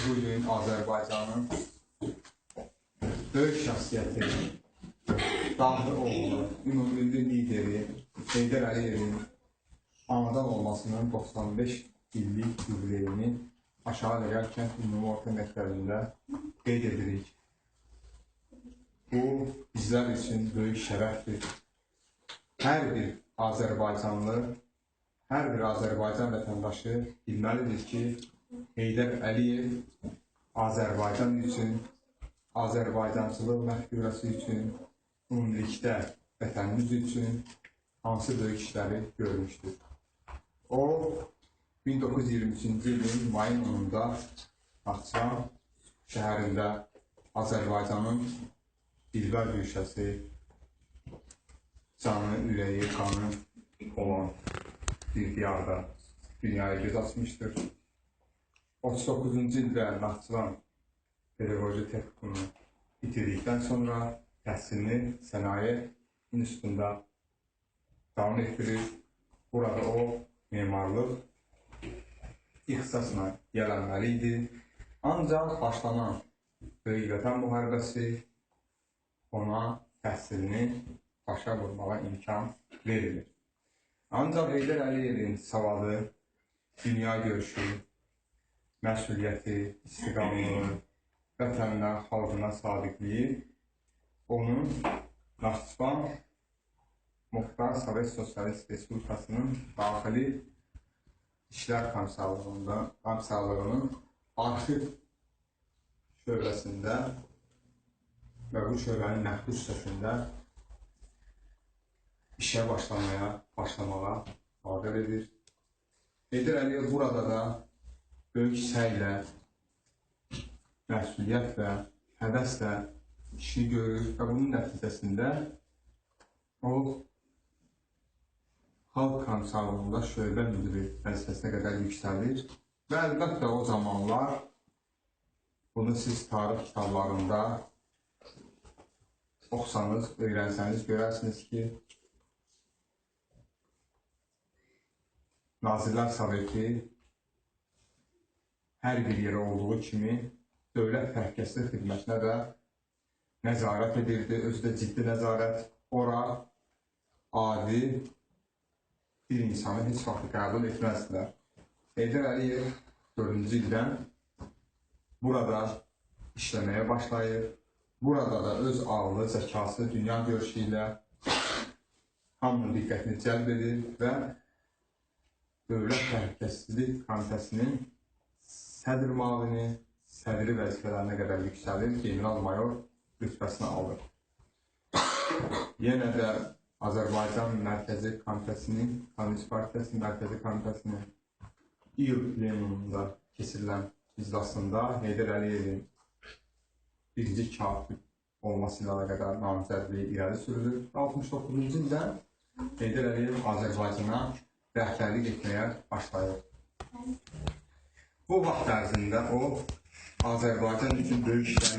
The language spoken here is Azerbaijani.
bugün Azərbaycanın böyük şəxsiyyəti, dağlı oğlu, ümumilli lideri Heydər Əliyevin anadan olmasının 95 illik yubileyini Aşağı Ləqər Ümumi Orta Məktəbində qeyd edirik. Bu, bizlər üçün böyük şərəfdir. Hər bir Azərbaycanlı, hər bir Azərbaycan vətəndaşı bilməlidir ki, Heydər Əliyev Azərbaycan üçün, Azərbaycançılıq məfkurəsi üçün, ümumilikdə vətənimiz üçün hansı böyük işləri görmüşdür. O, 1923-cü ilin mayın 10-da Naxçıvan şəhərində Azərbaycanın dilbər güşəsi, canı, ürəyi, qanı olan bir diyarda dünyaya göz açmışdır. 39-cu ildə Naxçıvan Pedaqoji Texnikunu bitirdikdən sonra təhsilini Sənaye İnstitutunda davam etdirir. Burada o memarlıq ixtisasına gələnməli idi. Ancaq başlanan Böyük Vətən müharibəsi ona təhsilini başa vurmağa imkan verilir. Ancaq Heydər Əliyevin savadı, dünya görüşü, məsuliyyəti, istiqamlığı, vətənlə, xalqına sadiqliyi onun Naxçıvan Muxtar Sovet Sosialist Respublikasının Daxili İşlər Komissarlığının arxiv şöbəsində və bu şöbənin məxsus hissəsində işə başlamağa vadar edir. Heydər Əliyev burada da böyük səylə, məsuliyyətlə, həvəslə işini görür və bunun nəticəsində o, Xalq Komissarlığında şöbə müdiri vəzifəsinə qədər yüksəlir və əlbəttə o zamanlar bunu siz tarix kitablarında oxusanız, öyrənsəniz görərsiniz ki, Nazirlər Soveti hər bir yerə olduğu kimi dövlət təhlükəsizlik xidmətinə də nəzarət edirdi, özü də ciddi nəzarət. Ora adi bir insanı heç vaxt qəbul etməzdilər. Heydər Əliyev 4-cü ildən burada işləməyə başlayır. Burada da öz ağlı, zəkası, dünya görüşü ilə hamının diqqətini cəlb edir və Dövlət Təhlükəsizlik Komitəsinin sədr müavini, sədri vəzifələrinə qədər yüksəlir, general-mayor rütbəsini alır. Yenə də Azərbaycan Mərkəzi Komitəsinin, Kommunist Partiyasının Mərkəzi Komitəsinin iyul plenumunda keçirilən iclasında Heydər Əliyevin birinci katib olması ilə əlaqədar namizədliyi irəli sürülür. 69-cu ildə Heydər Əliyev Azərbaycana rəhbərlik etməyə başlayır. Bu vaxt ərzində o, Azərbaycan üçün böyük işlər